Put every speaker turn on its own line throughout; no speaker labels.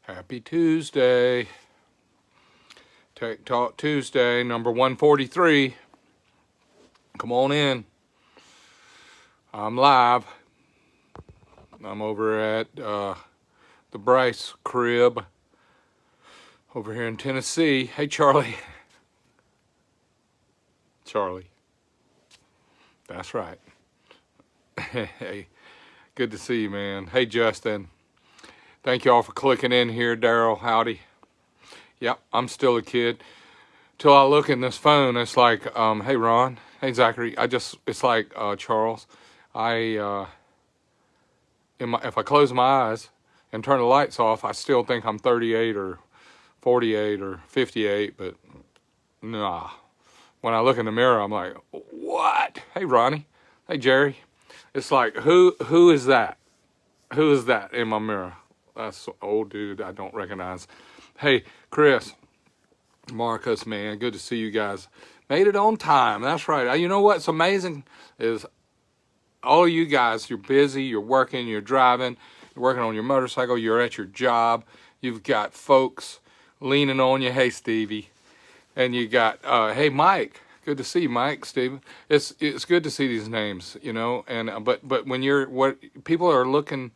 Happy Tuesday. Tech Talk Tuesday, number 143. Come on in. I'm live. I'm over at the Bryce crib over here in Tennessee. Hey, Charlie. Charlie. That's right. Hey, good to see you, man. Hey, Justin. Thank you all for clicking in here. Daryl, howdy. Yep, I'm still a kid. Till I look in this phone, it's like, hey, Ron. Hey, Zachary. It's like, Charles. If I close my eyes and turn the lights off, I still think I'm 38 or 48 or 58, but nah. When I look in the mirror, I'm like, what? Hey, Ronnie. Hey, Jerry. It's like, who is that? Who is that in my mirror? That's an old dude I don't recognize. Hey, Chris, Marcus, man, good to see you guys. Made it on time. That's right. You know what's amazing is all of you guys, you're busy, you're working, you're driving, you're working on your motorcycle, you're at your job. You've got folks leaning on you. Hey, Stevie. And you got, hey, Mike. Good to see you, Mike, Steven. It's good to see these names, you know. And but when people are looking,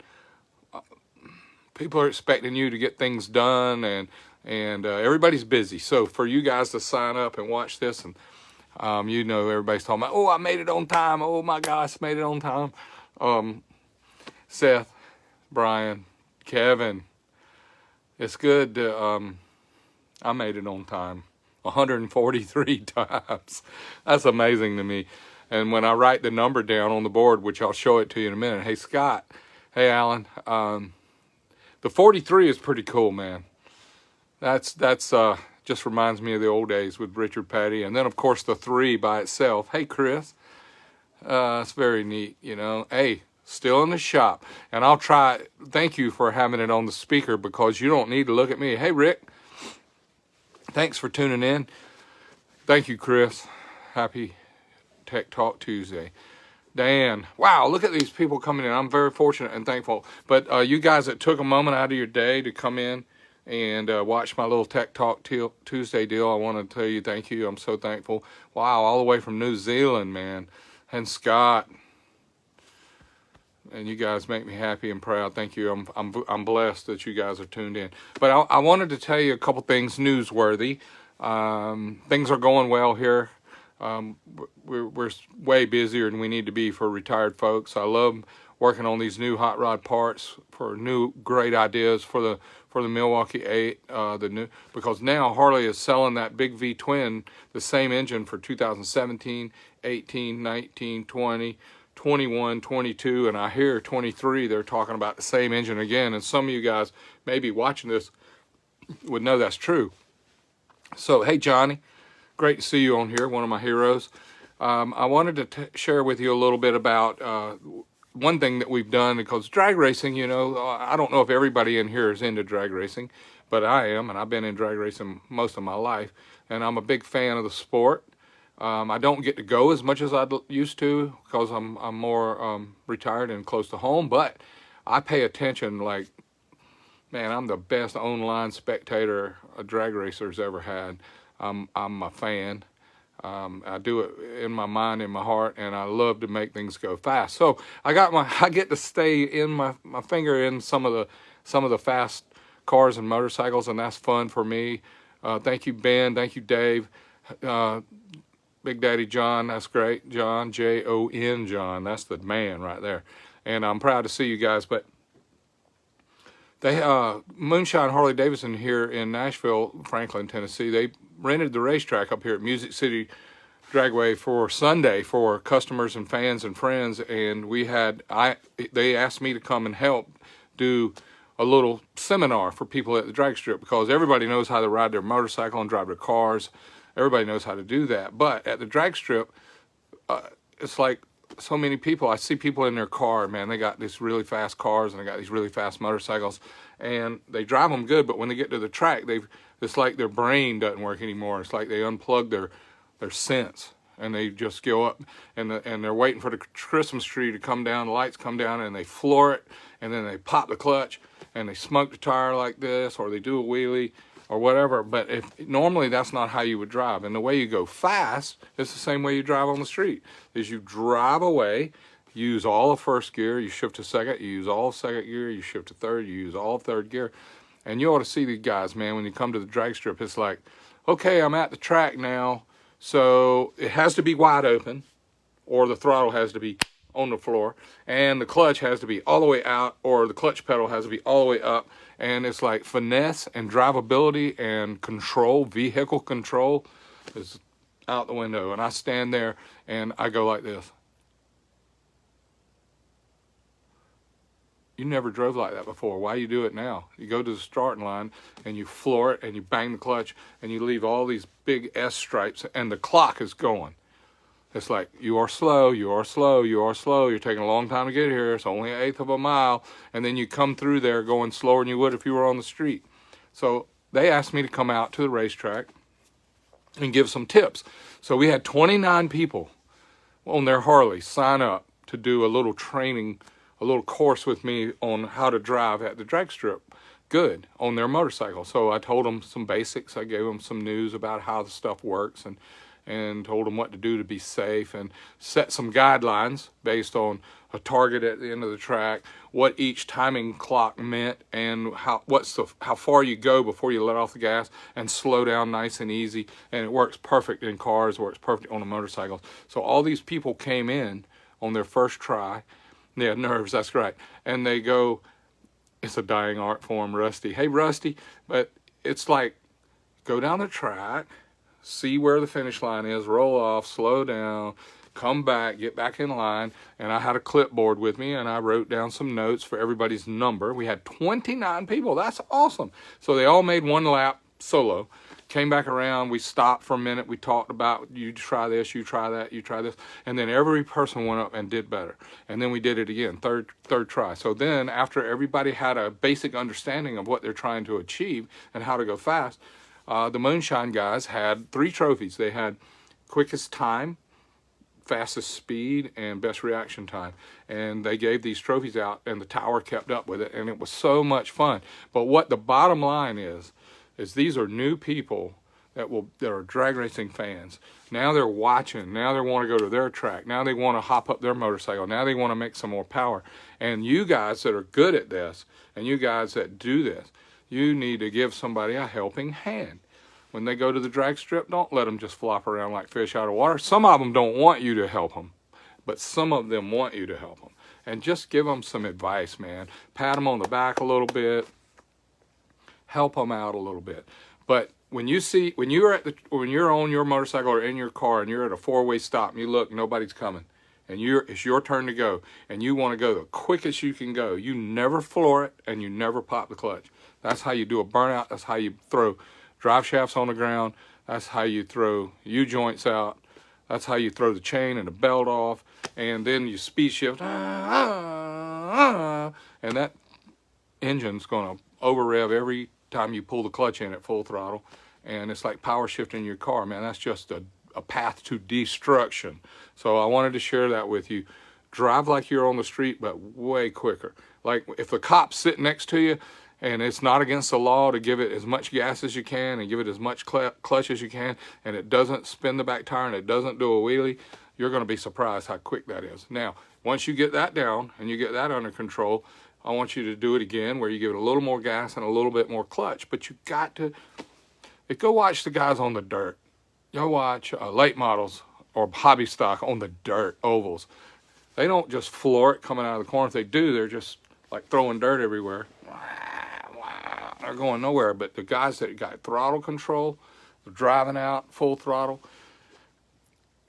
people are expecting you to get things done, and everybody's busy. So for you guys to sign up and watch this, and you know, everybody's talking about, oh, I made it on time. Oh my gosh, made it on time. Seth, Brian, Kevin, it's good to, I made it on time 143 times. That's amazing to me. And when I write the number down on the board, which I'll show it to you in a minute. Hey, Scott. Hey, Alan. The 43 is pretty cool, man. That's just reminds me of the old days with Richard Petty. And then, of course, the 3 by itself. Hey, Chris. It's very neat, you know. Hey, still in the shop. And I'll try. Thank you for having it on the speaker because you don't need to look at me. Hey, Rick. Thanks for tuning in. Thank you, Chris. Happy Tech Talk Tuesday. Dan, wow, look at these people coming in. I'm very fortunate and thankful. But you guys that took a moment out of your day to come in and watch my little Tech Talk Tuesday deal, I want to tell you thank you. I'm so thankful. Wow, all the way from New Zealand, man. And Scott. And you guys make me happy and proud. Thank you. I'm blessed that you guys are tuned in. But I wanted to tell you a couple things newsworthy. Things are going well here. We're way busier than we need to be for retired folks. I love working on these new hot rod parts for new great ideas for the Milwaukee 8. Because now Harley is selling that big V twin, the same engine for 2017, 18, 19, 20. 21, 22, and I hear 23, they're talking about the same engine again, and some of you guys maybe watching this would know that's true. So, hey, Johnny, great to see you on here, one of my heroes. I wanted to share with you a little bit about one thing that we've done, because drag racing, you know, I don't know if everybody in here is into drag racing, but I am, and I've been in drag racing most of my life, and I'm a big fan of the sport. I don't get to go as much as I used to because I'm more retired and close to home, but I pay attention like, man, I'm the best online spectator a drag racer's ever had. I'm a fan. I do it in my mind, in my heart, and I love to make things go fast. So I get to stay in my finger in some of the fast cars and motorcycles, and that's fun for me. Thank you, Ben. Thank you, Dave. Big Daddy John, that's great. John, Jon, John, that's the man right there. And I'm proud to see you guys. But they, Moonshine Harley Davidson here in Nashville, Franklin, Tennessee, they rented the racetrack up here at Music City Dragway for Sunday for customers and fans and friends. And they asked me to come and help do a little seminar for people at the drag strip, because everybody knows how to ride their motorcycle and drive their cars. Everybody knows how to do that. But at the drag strip, it's like so many people. I see people in their car, man. They got these really fast cars and they got these really fast motorcycles, and they drive them good. But when they get to the track, it's like their brain doesn't work anymore. It's like they unplug their sense, and they just go up, and they're waiting for the Christmas tree to come down, the lights come down, and they floor it, and then they pop the clutch, and they smoke the tire like this, or they do a wheelie, or whatever. But normally that's not how you would drive. And the way you go fast is the same way you drive on the street. Is you drive away, use all of first gear, you shift to second, you use all of second gear, you shift to third, you use all of third gear. And you ought to see these guys, man, when you come to the drag strip, it's like, okay, I'm at the track now, so it has to be wide open, or the throttle has to be on the floor, and the clutch has to be all the way out, or the clutch pedal has to be all the way up. And it's like finesse and drivability and control, vehicle control is out the window. And I stand there and I go like this. You never drove like that before. Why you do it now? You go to the starting line and you floor it and you bang the clutch and you leave all these big S stripes and the clock is going. It's like, you are slow, you are slow, you are slow. You're taking a long time to get here. It's only 1/8 of a mile. And then you come through there going slower than you would if you were on the street. So they asked me to come out to the racetrack and give some tips. So we had 29 people on their Harley sign up to do a little training, a little course with me on how to drive at the drag strip good on their motorcycle. So I told them some basics. I gave them some news about how the stuff works, and told them what to do to be safe, and set some guidelines based on a target at the end of the track, what each timing clock meant, and how far you go before you let off the gas, and slow down nice and easy. And it works perfect in cars, works perfect on a motorcycle. So all these people came in on their first try. Yeah, nerves, that's right. And they go, it's a dying art form, Rusty. Hey, Rusty, but it's like, go down the track, see where the finish line is, roll off, slow down, come back, get back in line. And I had a clipboard with me, and I wrote down some notes for everybody's number. We had 29 people. That's awesome. So they all made one lap solo. Came back around, we stopped for a minute, we talked about, you try this, you try that, you try this, and then every person went up and did better. And then we did it again, third try. So then after everybody had a basic understanding of what they're trying to achieve and how to go fast, the Moonshine guys had 3 trophies. They had quickest time, fastest speed, and best reaction time. And they gave these trophies out, and the tower kept up with it, and it was so much fun. But what the bottom line is these are new people that are drag racing fans. Now they're watching. Now they want to go to their track. Now they want to hop up their motorcycle. Now they want to make some more power. And you guys that are good at this, and you guys that do this, you need to give somebody a helping hand. When they go to the drag strip, don't let them just flop around like fish out of water. Some of them don't want you to help them, but some of them want you to help them. And just give them some advice, man. Pat them on the back a little bit. Help them out a little bit. But when you're on your motorcycle or in your car and you're at a 4-way stop and you look, nobody's coming, and it's your turn to go, and you want to go the quickest you can go, you never floor it and you never pop the clutch. That's how you do a burnout. That's how you throw drive shafts on the ground. That's how you throw U-joints out. That's how you throw the chain and the belt off, and then you speed shift, and that engine's going to over rev every time you pull the clutch in at full throttle. And it's like power shifting your car, man. That's just a path to destruction. So I wanted to share that with you. Drive like you're on the street, but way quicker. Like if the cop's sitting next to you, and it's not against the law to give it as much gas as you can and give it as much clutch as you can, and it doesn't spin the back tire and it doesn't do a wheelie, you're going to be surprised how quick that is. Now, once you get that down and you get that under control, I want you to do it again where you give it a little more gas and a little bit more clutch. But you got to go watch the guys on the dirt. Go watch late models or hobby stock on the dirt ovals. They don't just floor it coming out of the corner. If they do, they're just like throwing dirt everywhere. They're going nowhere. But the guys that got throttle control, driving out full throttle,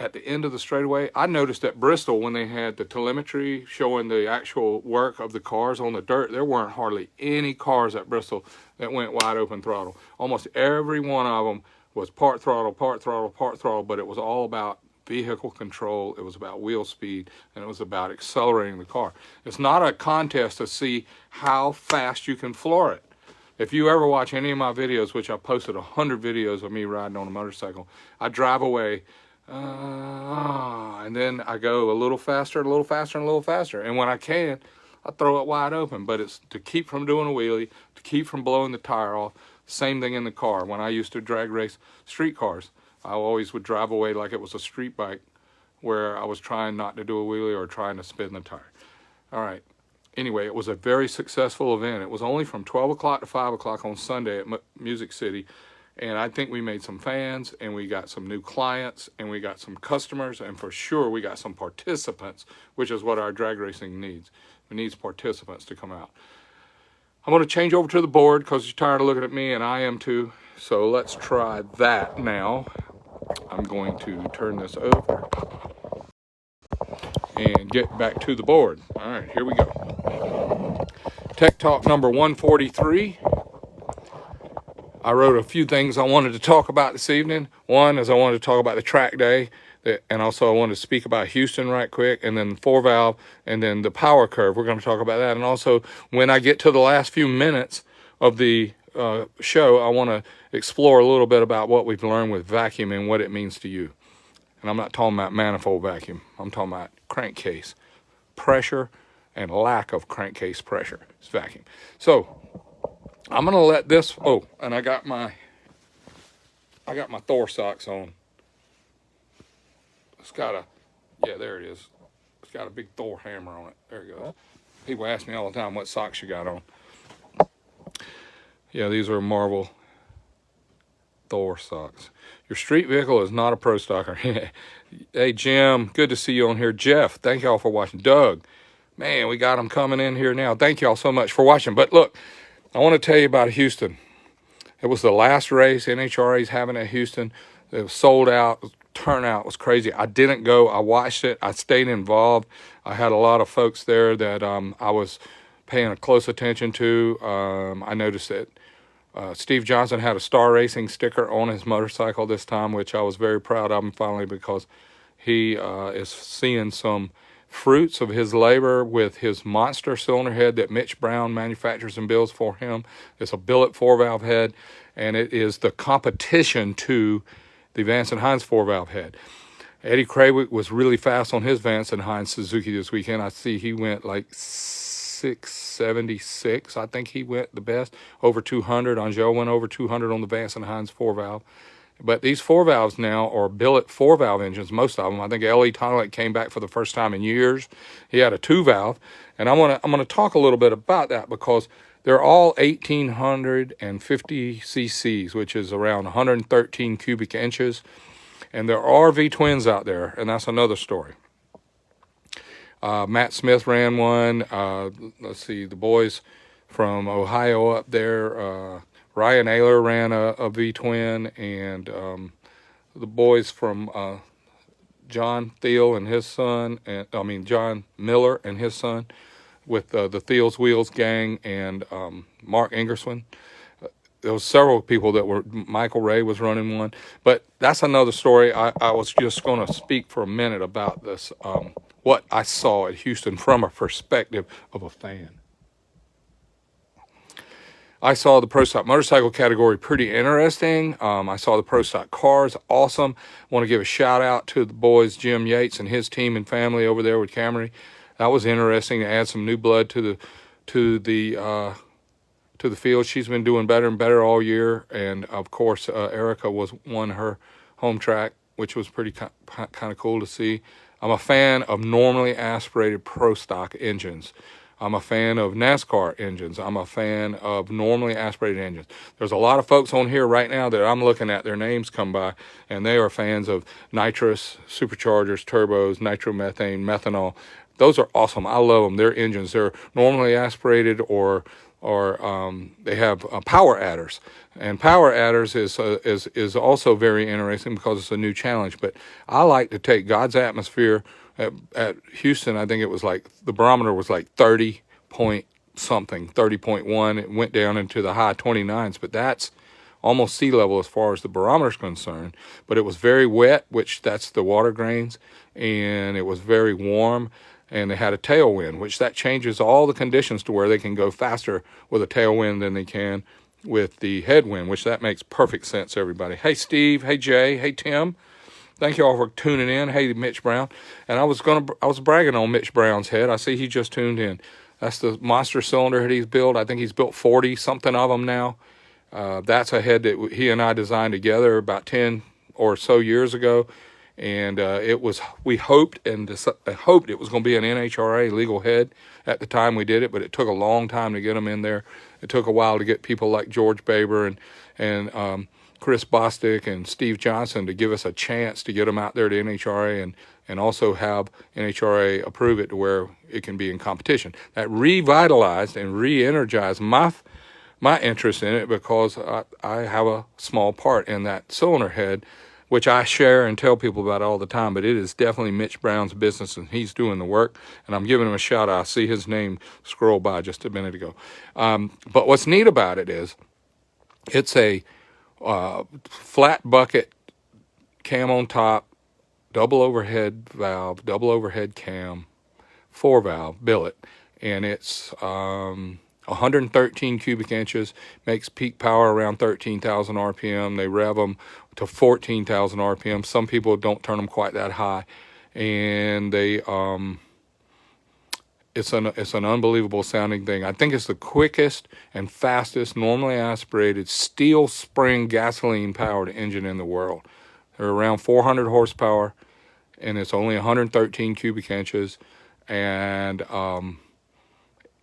at the end of the straightaway, I noticed at Bristol when they had the telemetry showing the actual work of the cars on the dirt, there weren't hardly any cars at Bristol that went wide open throttle. Almost every one of them was part throttle, part throttle, part throttle, but it was all about vehicle control, it was about wheel speed, and it was about accelerating the car. It's not a contest to see how fast you can floor it. If you ever watch any of my videos, which I posted 100 videos of me riding on a motorcycle, I drive away, and then I go a little faster, a little faster, and a little faster. And when I can, I throw it wide open. But it's to keep from doing a wheelie, to keep from blowing the tire off. Same thing in the car. When I used to drag race street cars, I always would drive away like it was a street bike where I was trying not to do a wheelie or trying to spin the tire. All right. Anyway, it was a very successful event. It was only from 12 o'clock to 5 o'clock on Sunday at Music City. And I think we made some fans, and we got some new clients, and we got some customers, and for sure we got some participants, which is what our drag racing needs. It needs participants to come out. I'm going to change over to the board because you're tired of looking at me, and I am too. So let's try that now. I'm going to turn this over and get back to the board. All right, here we go. Tech Talk number 143. I wrote a few things I wanted to talk about this evening. One is I wanted to talk about the track day, and also I wanted to speak about Houston right quick, and then 4-valve, and then the power curve. We're going to talk about that. And also, when I get to the last few minutes of the show, I want to explore a little bit about what we've learned with vacuum and what it means to you. And I'm not talking about manifold vacuum. I'm talking about crankcase pressure and lack of crankcase pressure. It's vacuum. So I'm gonna let this. Oh, and I got my Thor socks on. It's got a, yeah, there it is. It's got a big Thor hammer on it. There it goes. People ask me all the time what socks you got on. Yeah, these are Marvel Thor socks. Your street vehicle is not a pro stocker. Hey, Jim, good to see you on here. Jeff, thank y'all for watching. Doug, man, we got them coming in here now. Thank y'all so much for watching. But look, I want to tell you about Houston. It was the last race NHRA's having at Houston. It was sold out. Turnout was crazy. I didn't go. I watched it. I stayed involved. I had a lot of folks there that I was paying close attention to. I noticed that Steve Johnson had a Star Racing sticker on his motorcycle this time, which I was very proud of him finally, because he is seeing some fruits of his labor with his monster cylinder head that Mitch Brown manufactures and builds for him. It's a billet 4-valve head, and it is the competition to the Vance and Hines 4-valve head. Eddie Krawick was really fast on his Vance and Hines Suzuki this weekend. I see he went like 676. I think he went the best. Over 200. Angel went over 200 on the Vance and Hines 4-valve. But these 4-valves now are billet 4-valve engines, most of them. I think L.E. Tonlett came back for the first time in years. He had a 2-valve. And I'm gonna talk a little bit about that, because they're all 1,850 cc's, which is around 113 cubic inches. And there are V-twins out there, and that's another story. Matt Smith ran one. Let's see, the boys from Ohio up there, Ryan Ayler ran a V-twin, and the boys from John Thiel and his son, John Miller and his son, with the Thiel's Wheels gang, and Mark Ingersman. There was several people that were, Michael Ray was running one, but that's another story. I was just going to speak for a minute about this, what I saw at Houston from a perspective of a fan. I saw the Pro Stock motorcycle category pretty interesting. I saw the Pro Stock cars, awesome. I want to give a shout out to the boys, Jim Yates and his team and family over there with Camry. That was interesting to add some new blood to the field. She's been doing better and better all year, and of course, Erica won her home track, which was pretty kind of cool to see. I'm a fan of normally aspirated Pro Stock engines. I'm a fan of NASCAR engines. I'm a fan of normally aspirated engines. There's a lot of folks on here right now that I'm looking at, their names come by, and they are fans of nitrous, superchargers, turbos, nitromethane, methanol. Those are awesome. I love them. Their engines, they're normally aspirated or they have power adders. And power adders is also very interesting because it's a new challenge. But I like to take God's atmosphere. At Houston, I think it was like, the barometer was like 30 point something, 30.1. It went down into the high 29s, but that's almost sea level as far as the barometer is concerned. But it was very wet, which that's the water grains, and it was very warm, and they had a tailwind, which that changes all the conditions to where they can go faster with a tailwind than they can with the headwind, which that makes perfect sense, everybody. Hey, Steve. Hey, Jay. Hey, Tim. Thank you all for tuning in. Hey, Mitch Brown. And I was bragging on Mitch Brown's head. I see he just tuned in. That's the monster cylinder head he's built. I think he's built 40 something of them now. That's a head that he and I designed together about 10 or so years ago. And we hoped hoped it was going to be an NHRA legal head at the time we did it, but it took a long time to get them in there. It took a while to get people like George Baber and Chris Bostic and Steve Johnson to give us a chance to get them out there to NHRA and also have NHRA approve it to where it can be in competition. That revitalized and re-energized my interest in it, because I have a small part in that cylinder head, which I share and tell people about all the time. But it is definitely Mitch Brown's business, and he's doing the work, and I'm giving him a shout out. I see his name scroll by just a minute ago. But what's neat about it is it's a flat bucket cam on top, double overhead valve, double overhead cam, 4-valve billet, and it's 113 cubic inches, makes peak power around 13,000 RPM. They rev them to 14,000 RPM. Some people don't turn them quite that high, and it's an unbelievable sounding thing. I think it's the quickest and fastest normally aspirated steel spring gasoline powered engine in the world. They're around 400 horsepower, and it's only 113 cubic inches. And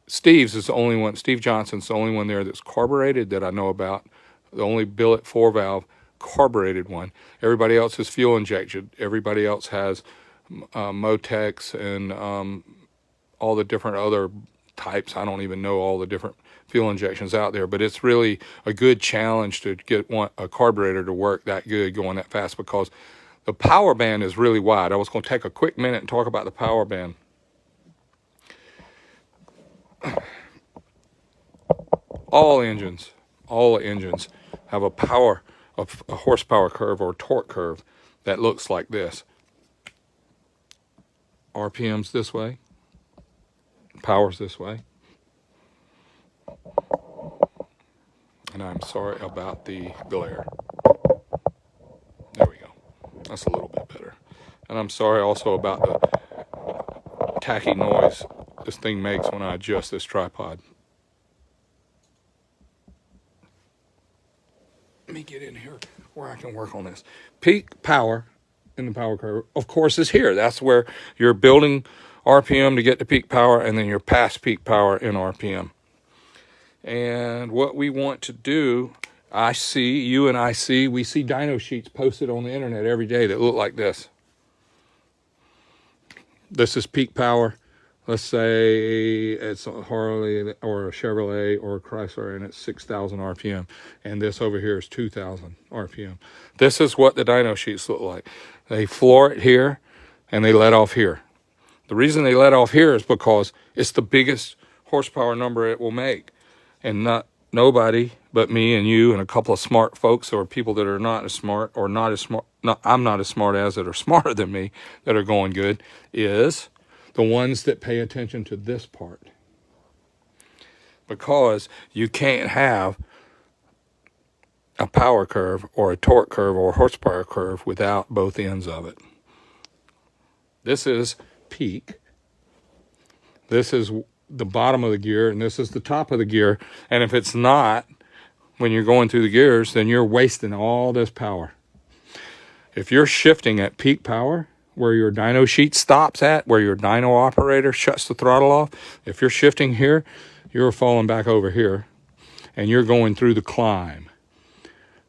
Steve Johnson's the only one there that's carbureted that I know about. The only billet 4-valve carbureted one. Everybody else is fuel injected. Everybody else has Motex and all the different other types. I don't even know all the different fuel injections out there, but it's really a good challenge to get a carburetor to work that good, going that fast, because the power band is really wide. I was going to take a quick minute and talk about the power band. All engines have a horsepower curve or torque curve that looks like this. RPM's this way, power's this way. And I'm sorry about the glare. There we go. That's a little bit better. And I'm sorry also about the tacky noise this thing makes when I adjust this tripod. Let me get in here where I can work on this. Peak power in the power curve, of course, is here. That's where you're building RPM to get to peak power, and then you're past peak power in RPM. And what we want to do, we see dyno sheets posted on the internet every day that look like this. This is peak power. Let's say it's a Harley or a Chevrolet or a Chrysler, and it's 6,000 RPM. And this over here is 2,000 RPM. This is what the dyno sheets look like. They floor it here, and they let off here. The reason they let off here is because it's the biggest horsepower number it will make. And nobody but me and you and a couple of smart folks, or people that are not as smart, or not as smart, I'm not as smart as, that are smarter than me, that are going good, is the ones that pay attention to this part. Because you can't have a power curve or a torque curve or a horsepower curve without both ends of it. This is peak. This is the bottom of the gear, and this is the top of the gear. And if it's not, when you're going through the gears, then you're wasting all this power. If you're shifting at peak power, where your dyno sheet stops at, where your dyno operator shuts the throttle off, if you're shifting here, you're falling back over here, and you're going through the climb.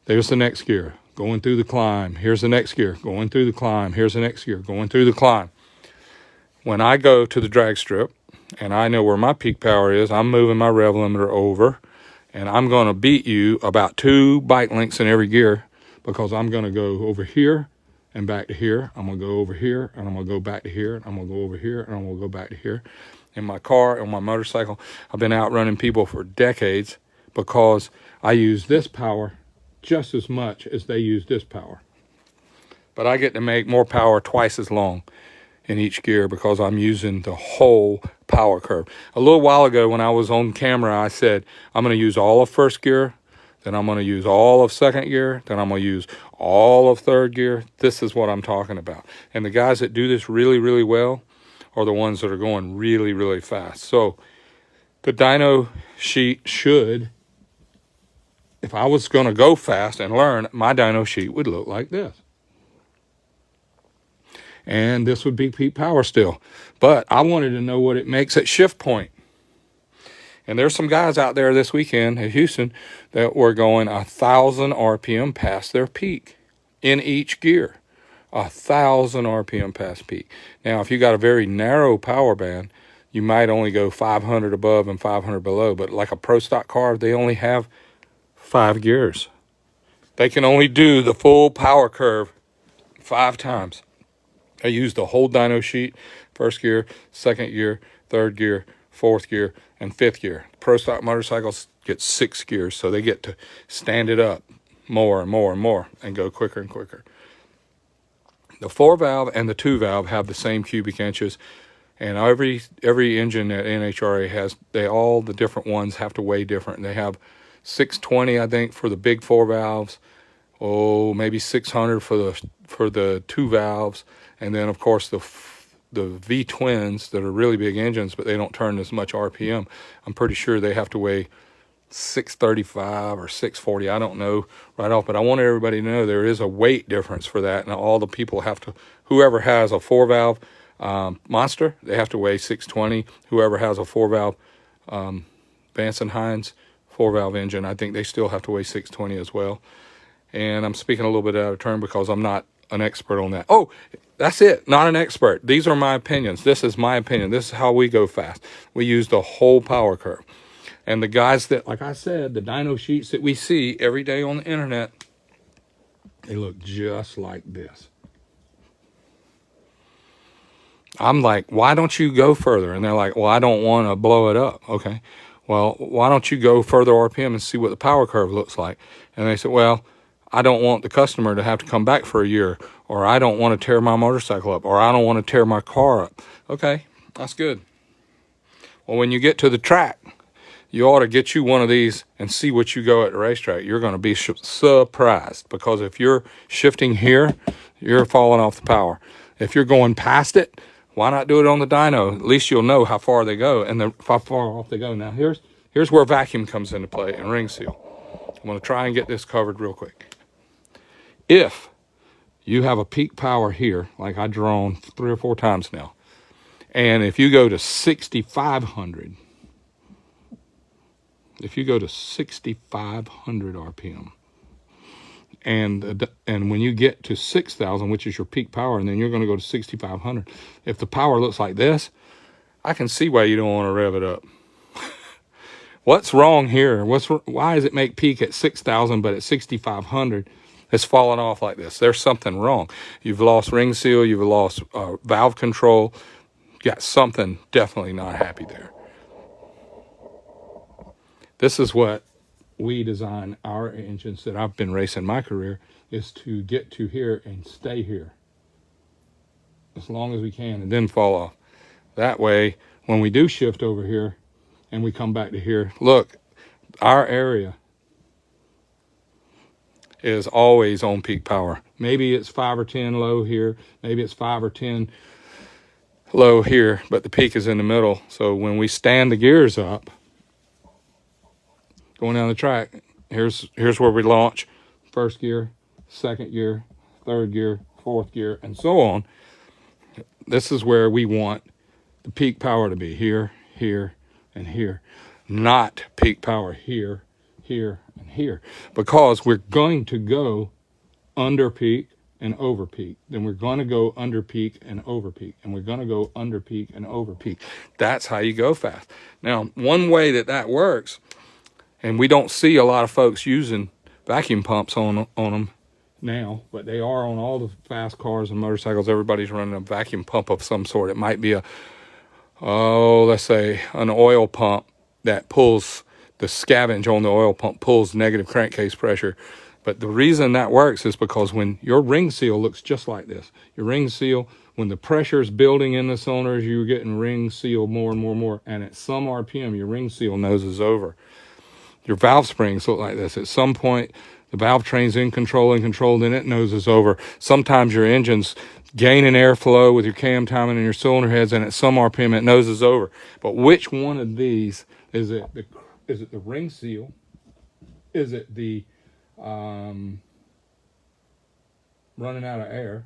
There's the next gear, going through the climb. Here's the next gear, going through the climb. Here's the next gear, going through the climb. When I go to the drag strip, and I know where my peak power is, I'm moving my rev limiter over, and I'm going to beat you about 2 bike lengths in every gear, because I'm going to go over here and back to here. I'm going to go over here, and I'm going to go back to here, and I'm going to go over here, and I'm going to go back to here. In my car, on my motorcycle, I've been out running people for decades, because I use this power just as much as they use this power. But I get to make more power twice as long in each gear, because I'm using the whole power curve. A little while ago when I was on camera, I said, I'm going to use all of first gear, then I'm going to use all of second gear, then I'm going to use all of third gear. This is what I'm talking about. And the guys that do this really, really well are the ones that are going really, really fast. So The dyno sheet should, if I was going to go fast and learn, my dyno sheet would look like this. And this would be peak power still. But I wanted to know what it makes at shift point. And there's some guys out there this weekend at Houston that were going 1,000 RPM past their peak in each gear. 1,000 RPM past peak. Now, if you got a very narrow power band, you might only go 500 above and 500 below. But like a pro stock car, they only have 5 gears. They can only do the full power curve 5 times. I use the whole dyno sheet, first gear, second gear, third gear, fourth gear, and fifth gear. Pro stock motorcycles get 6 gears, so they get to stand it up more and more and more and go quicker and quicker. The 4-valve and the 2-valve have the same cubic inches, and every engine that NHRA has, all the different ones have to weigh different. They have 620, I think, for the big 4 valves. Maybe 600 for the 2 valves, and then of course the V twins that are really big engines, but they don't turn as much RPM. I'm pretty sure they have to weigh 635 or 640. I don't know right off, but I want everybody to know there is a weight difference for that, and all the people have to. Whoever has a 4-valve Monster, they have to weigh 620. Whoever has a 4-valve Vance and Hines 4-valve engine, I think they still have to weigh 620 as well. And I'm speaking a little bit out of turn because I'm not an expert on that. Oh, that's it. Not an expert. These are my opinions. This is my opinion. This is how we go fast. We use the whole power curve. And the guys that, like I said, the dyno sheets that we see every day on the internet, they look just like this. I'm like, why don't you go further? And they're like, well, I don't want to blow it up. Okay. Well, why don't you go further RPM and see what the power curve looks like? And they said, well, I don't want the customer to have to come back for a year, or I don't want to tear my motorcycle up, or I don't want to tear my car up. Okay, that's good. Well, when you get to the track, you ought to get you one of these and see what you go at the racetrack. You're going to be surprised, because if you're shifting here, you're falling off the power. If you're going past it, why not do it on the dyno? At least you'll know how far they go and how far off they go. Now, here's where vacuum comes into play and ring seal. I'm going to try and get this covered real quick. If you have a peak power here, like I've drawn 3 or 4 times now, and if you go to 6,500, RPM, and when you get to 6,000, which is your peak power, and then you're going to go to 6,500, if the power looks like this, I can see why you don't want to rev it up. What's wrong here? Why does it make peak at 6,000, but at 6,500, it's falling off like this? There's something wrong. You've lost ring seal. You've lost valve control. You got something definitely not happy there. This is what we design our engines that I've been racing my career, is to get to here and stay here as long as we can and then fall off. That way, when we do shift over here and we come back to here, look, our area is always on peak power. Maybe it's 5 or 10 low here. Maybe it's 5 or 10 low here, but the peak is in the middle. So when we stand the gears up, going down the track, here's where we launch. First gear, second gear, third gear, fourth gear, and so on. This is where we want the peak power to be, here, here, and here. Not peak power here, here, and here, because we're going to go under peak and over peak. Then we're going to go under peak and over peak, and we're going to go under peak and over peak. That's how you go fast. Now, one way that works, and we don't see a lot of folks using vacuum pumps on them now, but they are on all the fast cars and motorcycles. Everybody's running a vacuum pump of some sort. It might be let's say an oil pump that pulls the scavenge on the oil pump, pulls negative crankcase pressure. But the reason that works is because when your ring seal looks just like this, your ring seal, when the pressure is building in the cylinders, you're getting ring seal more and more and more. And at some RPM, your ring seal noses over. Your valve springs look like this. At some point, the valve train's in control, then it noses over. Sometimes your engine's gaining airflow with your cam timing and your cylinder heads, and at some RPM, it noses over. But which one of these Is it the ring seal? Is it the running out of air?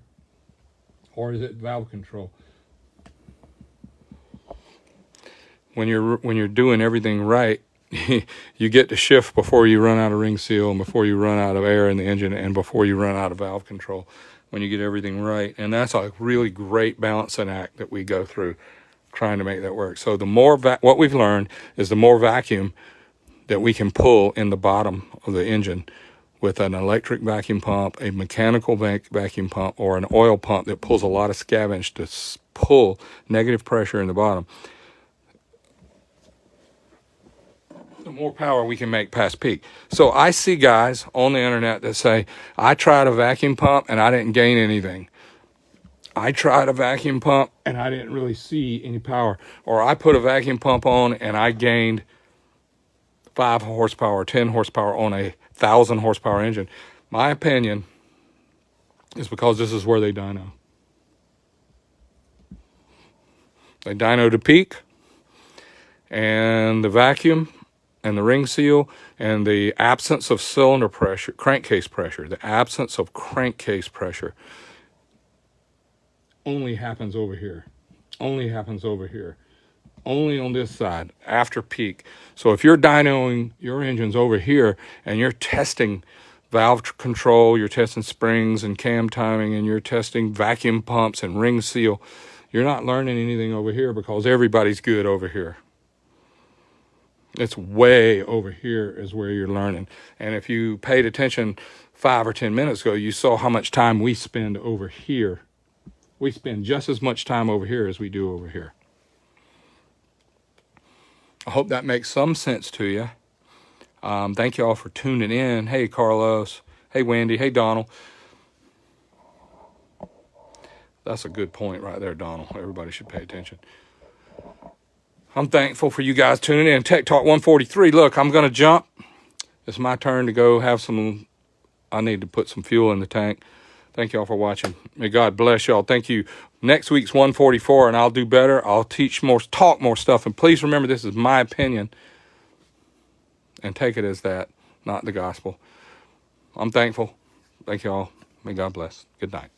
Or is it valve control? When you're doing everything right, you get to shift before you run out of ring seal and before you run out of air in the engine and before you run out of valve control, when you get everything right. And that's a really great balancing act that we go through trying to make that work. So the more what we've learned is the more vacuum that we can pull in the bottom of the engine with an electric vacuum pump, a mechanical vacuum pump, or an oil pump that pulls a lot of scavenge to pull negative pressure in the bottom, the more power we can make past peak. So I see guys on the internet that say, I tried a vacuum pump and I didn't gain anything. I tried a vacuum pump and I didn't really see any power. Or I put a vacuum pump on and I gained 5 horsepower, 10 horsepower on a 1,000 horsepower engine. My opinion is because this is where they dyno. They dyno to peak, and the vacuum and the ring seal and the absence of cylinder pressure, crankcase pressure, the absence of crankcase pressure only happens over here. Only happens over here. Only on this side after peak. So if you're dynoing your engines over here and you're testing valve control, you're testing springs and cam timing, and you're testing vacuum pumps and ring seal, you're not learning anything over here because everybody's good over here. It's way over here is where you're learning. And if you paid attention 5 or 10 minutes ago, you saw how much time we spend over here. We spend just as much time over here as we do over here. I hope that makes some sense to you. Thank you all for tuning in. Hey, Carlos. Hey, Wendy. Hey, Donald. That's a good point right there, Donald. Everybody should pay attention. I'm thankful for you guys tuning in. Tech Talk 143. Look, I'm going to jump. It's my turn to go have some. I need to put some fuel in the tank. Thank you all for watching. May God bless y'all. Thank you. Next week's 144, and I'll do better. I'll teach more, talk more stuff. And please remember, this is my opinion. And take it as that, not the gospel. I'm thankful. Thank you all. May God bless. Good night.